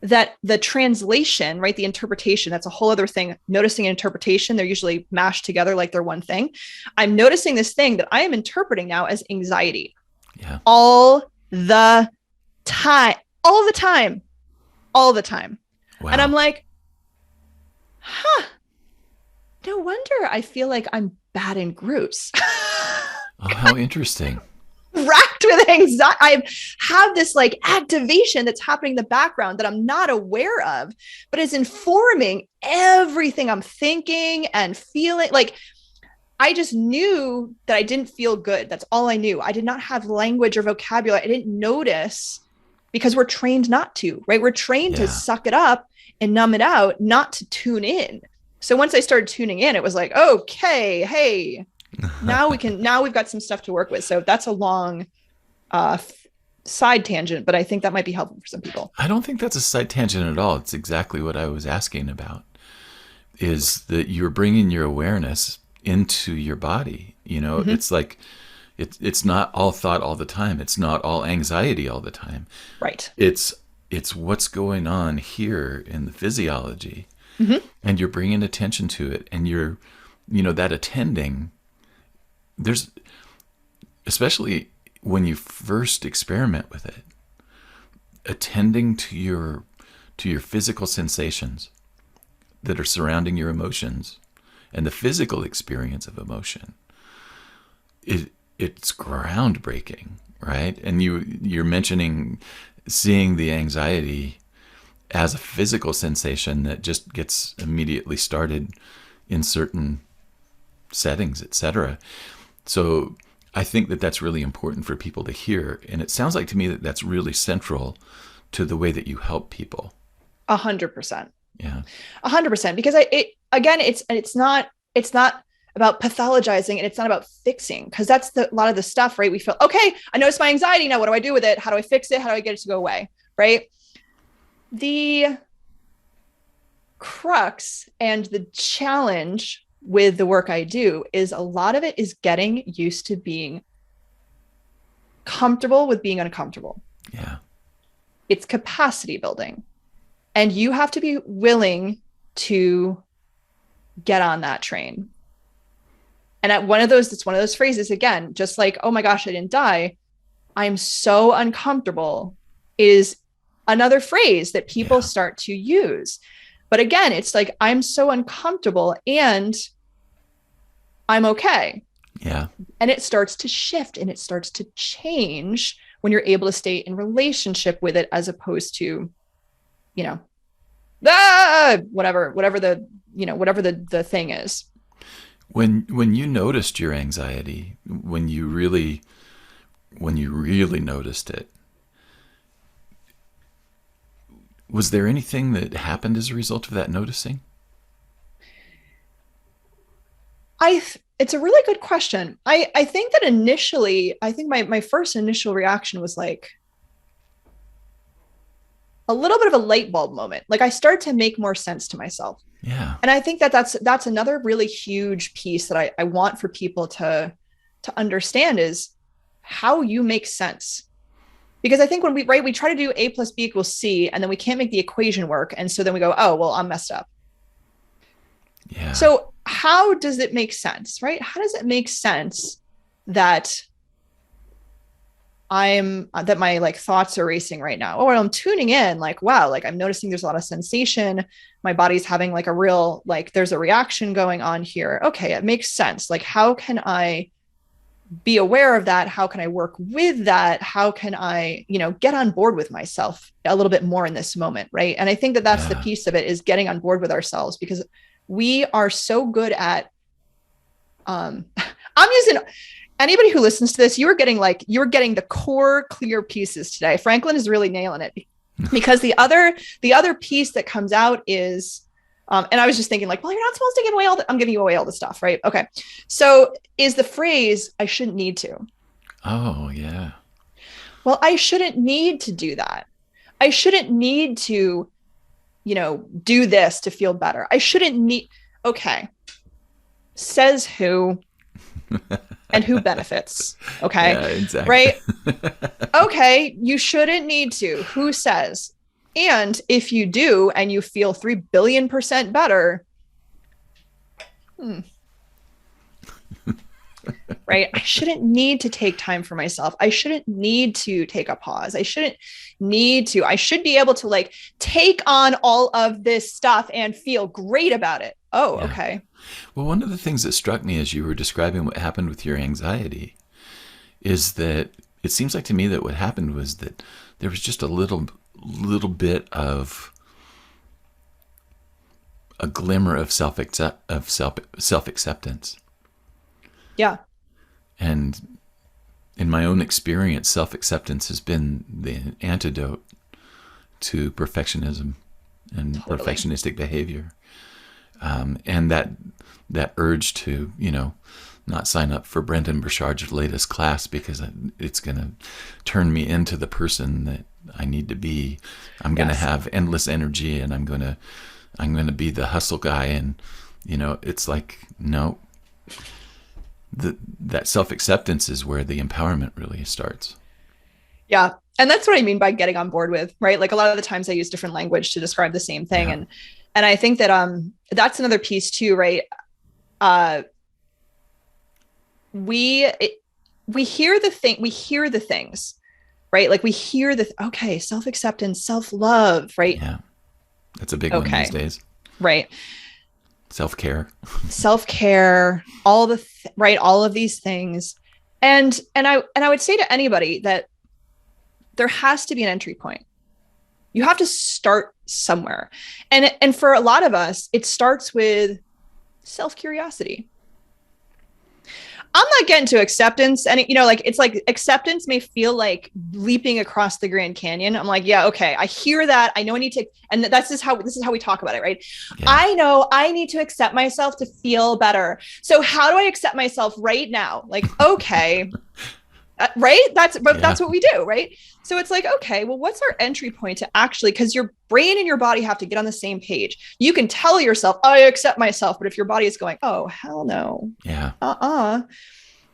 Speaker 2: that the translation, right, the interpretation, that's a whole other thing. Noticing and interpretation, they're usually mashed together like they're one thing. I'm noticing this thing that I am interpreting now as anxiety.
Speaker 1: Yeah.
Speaker 2: All the time. Wow. And I'm like, no wonder I feel like I'm bad in groups.
Speaker 1: Oh, how interesting.
Speaker 2: Racked with anxiety. I have this like activation that's happening in the background that I'm not aware of, but is informing everything I'm thinking and feeling. Like I just knew that I didn't feel good. That's all I knew. I did not have language or vocabulary. I didn't notice, because we're trained not to, right? We're trained to suck it up and numb it out, not to tune in. So once I started tuning in, it was like, okay, hey, now we've got some stuff to work with. So that's a long side tangent, but I think that might be helpful for some people.
Speaker 1: I don't think that's a side tangent at all. It's exactly what I was asking about, is that you're bringing your awareness into your body. It's like, it's not all thought all the time. It's not all anxiety all the time.
Speaker 2: Right.
Speaker 1: It's what's going on here in the physiology, and you're bringing attention to it, and you're, that attending. There's, especially when you first experiment with it, attending to your physical sensations that are surrounding your emotions and the physical experience of emotion. It's groundbreaking, right? And you're mentioning seeing the anxiety as a physical sensation that just gets immediately started in certain settings, etc. So I think that that's really important for people to hear. And it sounds like to me that that's really central to the way that you help people.
Speaker 2: 100%.
Speaker 1: Yeah.
Speaker 2: 100%. Because it's not about pathologizing, and it's not about fixing, because that's a lot of the stuff, right? We feel, okay, I noticed my anxiety. Now what do I do with it? How do I fix it? How do I get it to go away? Right. The crux and the challenge with the work I do is a lot of it is getting used to being comfortable with being uncomfortable.
Speaker 1: Yeah.
Speaker 2: It's capacity building. And you have to be willing to get on that train. And it's one of those phrases, again, just like, oh my gosh, I didn't die. I'm so uncomfortable is another phrase that people start to use. But again, it's like, I'm so uncomfortable and I'm okay.
Speaker 1: Yeah.
Speaker 2: And it starts to shift and it starts to change when you're able to stay in relationship with it, as opposed to, whatever the thing is.
Speaker 1: When you noticed your anxiety, when you really noticed it, was there anything that happened as a result of that noticing?
Speaker 2: It's a really good question. I think that initially, my first initial reaction was like a little bit of a light bulb moment. Like I started to make more sense to myself.
Speaker 1: Yeah.
Speaker 2: And I think that's another really huge piece that I want for people to understand is how you make sense. Because I think when we try to do A plus B equals C, and then we can't make the equation work. And so then we go, oh, well, I'm messed up.
Speaker 1: Yeah.
Speaker 2: So how does it make sense, right? How does it make sense that that my like thoughts are racing right now? Oh, I'm tuning in, like, wow, like I'm noticing there's a lot of sensation. My body's having like a real, like there's a reaction going on here. Okay, it makes sense. Like, how can I be aware of that? How can I work with that? How can I, get on board with myself a little bit more in this moment, right? And I think that that's the piece of it, is getting on board with ourselves, because we are so good at, I'm using anybody who listens to this, you're getting the core clear pieces today. Franklin is really nailing it, because the other piece that comes out is, and I was just thinking like, well, you're not supposed to give away I'm giving you away all the stuff, right? Okay. So is the phrase, I shouldn't need to.
Speaker 1: Oh yeah.
Speaker 2: Well, I shouldn't need to do that. I shouldn't need to, do this to feel better. I shouldn't need, okay. Says who? And who benefits? Okay.
Speaker 1: Yeah, exactly.
Speaker 2: Right. Okay. You shouldn't need to. Who says? And if you do, and you feel 3 billion% better, right? I shouldn't need to take time for myself. I shouldn't need to take a pause. I should be able to like take on all of this stuff and feel great about it. Oh, yeah. Okay.
Speaker 1: Well, one of the things that struck me as you were describing what happened with your anxiety is that it seems like to me that what happened was that there was just a little bit of a glimmer of self-acceptance.
Speaker 2: Yeah.
Speaker 1: And in my own experience, self-acceptance has been the antidote to perfectionism and perfectionistic behavior. And that urge to, not sign up for Brendan Burchard's latest class because it's going to turn me into the person that I need to be. I'm going to have endless energy, and I'm going to be the hustle guy. And, it's like, no, that self-acceptance is where the empowerment really starts.
Speaker 2: Yeah. And that's what I mean by getting on board with, right? Like a lot of the times I use different language to describe the same thing. Yeah. And I think that, that's another piece too, right? We hear the things, right? Like we hear okay, self-acceptance, self-love, right?
Speaker 1: Yeah. That's a big one these days.
Speaker 2: Right.
Speaker 1: Self-care,
Speaker 2: all all of these things. And I would say to anybody that there has to be an entry point. You have to start somewhere. And for a lot of us, it starts with self-curiosity. I'm not getting to acceptance. And, it's like acceptance may feel like leaping across the Grand Canyon. I'm like, yeah, okay. I hear that. I know I need to, and this is how we talk about it, right? Yeah. I know I need to accept myself to feel better. So how do I accept myself right now? Like, okay. Right? That's what we do, right? So it's like, okay, well, what's our entry point to actually, because your brain and your body have to get on the same page. You can tell yourself, I accept myself, but if your body is going, oh, hell no.
Speaker 1: Yeah.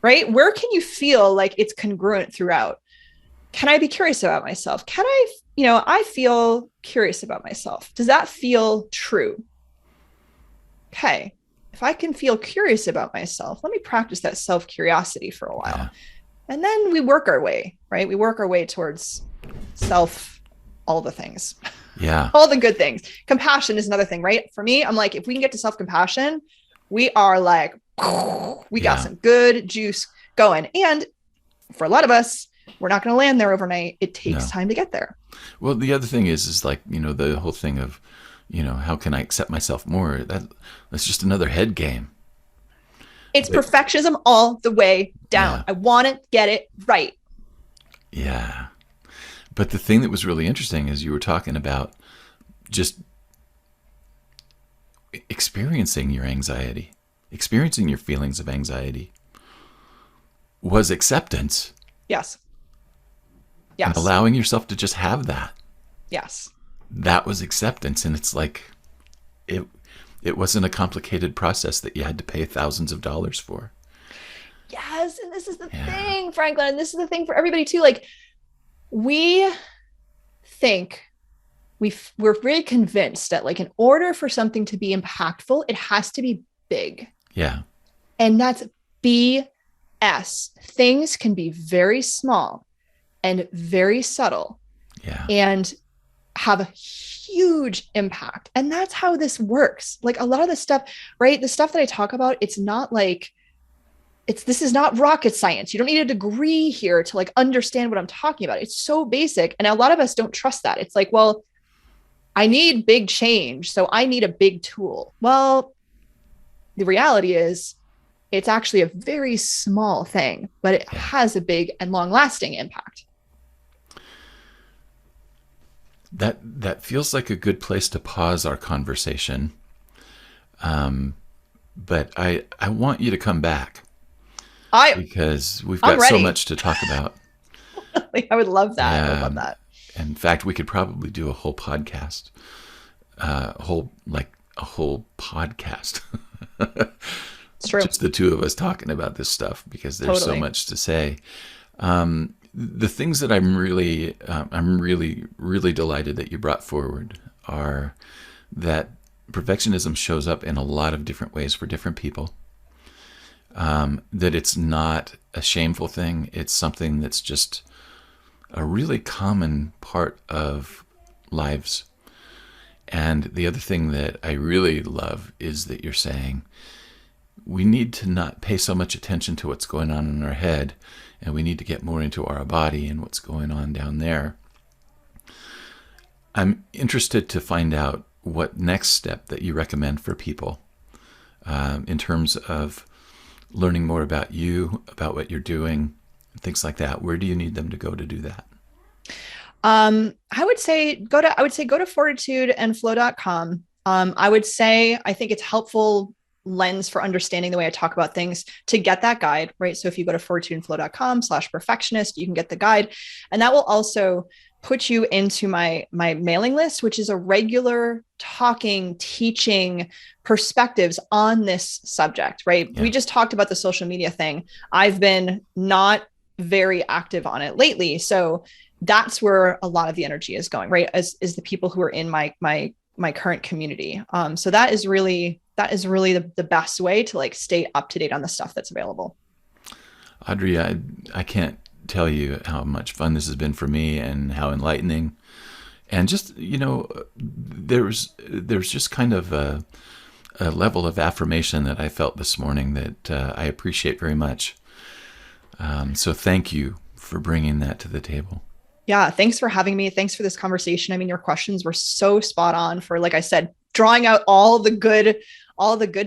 Speaker 2: Right? Where can you feel like it's congruent throughout? Can I be curious about myself? Can I I feel curious about myself. Does that feel true? Okay. If I can feel curious about myself, let me practice that self-curiosity for a while.
Speaker 1: Yeah.
Speaker 2: And then we work our way, right? We work our way towards self, all the things.
Speaker 1: Yeah.
Speaker 2: All the good things. Compassion is another thing, right? For me, I'm like, if we can get to self-compassion, we are like, we got some good juice going. And for a lot of us, we're not going to land there overnight. It takes time to get there.
Speaker 1: Well, the other thing is like, the whole thing of, how can I accept myself more? That's just another head game.
Speaker 2: It's perfectionism all the way down.
Speaker 1: Yeah.
Speaker 2: I want to get it right.
Speaker 1: Yeah. But the thing that was really interesting is you were talking about just experiencing your anxiety, experiencing your feelings of anxiety was acceptance.
Speaker 2: Yes. Yes.
Speaker 1: And allowing yourself to just have that.
Speaker 2: Yes.
Speaker 1: That was acceptance. And it's like, it wasn't a complicated process that you had to pay thousands of dollars for.
Speaker 2: Yes. And this is the thing, Franklin. And this is the thing for everybody too. Like, we think we're very convinced that like in order for something to be impactful, it has to be big.
Speaker 1: Yeah.
Speaker 2: And that's BS. Things can be very small and very subtle.
Speaker 1: Yeah.
Speaker 2: And have a huge impact. And that's how this works. Like a lot of the stuff, right? The stuff that I talk about, it's not like this is not rocket science. You don't need a degree here to like understand what I'm talking about. It's so basic. And a lot of us don't trust that. It's like, well, I need big change, so I need a big tool. Well, the reality is it's actually a very small thing, but it has a big and long lasting impact.
Speaker 1: That feels like a good place to pause our conversation. But I want you to come back. Because we've got so much to talk about.
Speaker 2: I would love that. I would love that.
Speaker 1: In fact, we could probably do a whole podcast. A whole podcast.
Speaker 2: It's true.
Speaker 1: Just the two of us talking about this stuff because there's so much to say. The things that I'm really delighted that you brought forward are that perfectionism shows up in a lot of different ways for different people. That it's not a shameful thing. It's something that's just a really common part of lives. And the other thing that I really love is that you're saying we need to not pay so much attention to what's going on in our head, and we need to get more into our body and what's going on down there. I'm interested to find out what next step that you recommend for people in terms of learning more about you, about what you're doing, things like that. Where do you need them to go to do that?
Speaker 2: I would say go to fortitudeandflow.com. I think it's helpful lens for understanding the way I talk about things to get that guide, right? So if you go to fortitudeandflow.com/perfectionist, you can get the guide, and that will also put you into my mailing list, which is a regular talking, teaching perspectives on this subject, right? Yeah. We just talked about the social media thing. I've been not very active on it lately. So that's where a lot of the energy is going, right? Is the people who are in my current community. So that is really the best way to like stay up to date on the stuff that's available.
Speaker 1: Audrey, I can't tell you how much fun this has been for me and how enlightening. And just, there's just kind of a level of affirmation that I felt this morning that I appreciate very much. So thank you for bringing that to the table.
Speaker 2: Yeah. Thanks for having me. Thanks for this conversation. I mean, your questions were so spot on for, like I said, drawing out all the good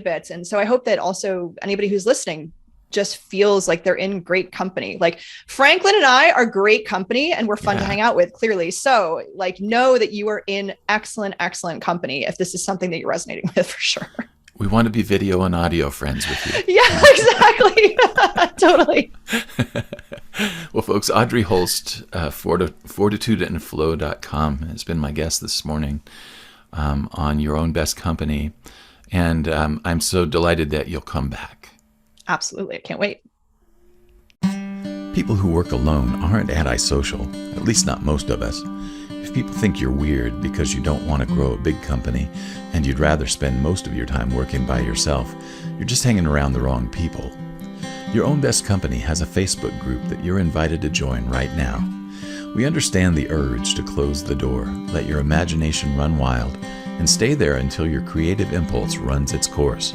Speaker 2: bits. And so I hope that also anybody who's listening just feels like they're in great company. Like Franklin and I are great company and we're fun to hang out with, clearly. So like, know that you are in excellent company if this is something that you're resonating with, for sure.
Speaker 1: We want to be video and audio friends with you.
Speaker 2: Yeah, exactly. Totally.
Speaker 1: Well, folks, Audrey Holst, fortitudeandflow.com has been my guest this morning on Your Own Best Company. And I'm so delighted that you'll come back.
Speaker 2: Absolutely. I can't wait.
Speaker 1: People who work alone aren't antisocial, at least not most of us. If people think you're weird because you don't want to grow a big company and you'd rather spend most of your time working by yourself, you're just hanging around the wrong people. Your Own Best Company has a Facebook group that you're invited to join right now. We understand the urge to close the door, let your imagination run wild, and stay there until your creative impulse runs its course.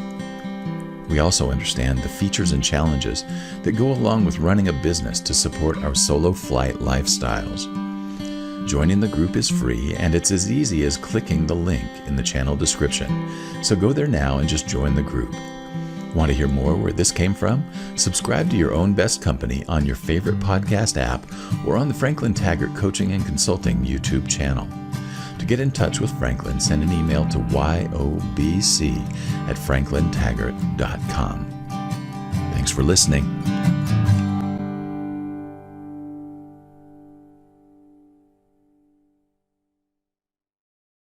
Speaker 1: We also understand the features and challenges that go along with running a business to support our solo flight lifestyles. Joining the group is free, and it's as easy as clicking the link in the channel description. So go there now and just join the group. Want to hear more where this came from? Subscribe to Your Own Best Company on your favorite podcast app or on the Franklin Taggart Coaching and Consulting YouTube channel. To get in touch with Franklin, send an email to yobc@franklintaggart.com. Thanks for listening.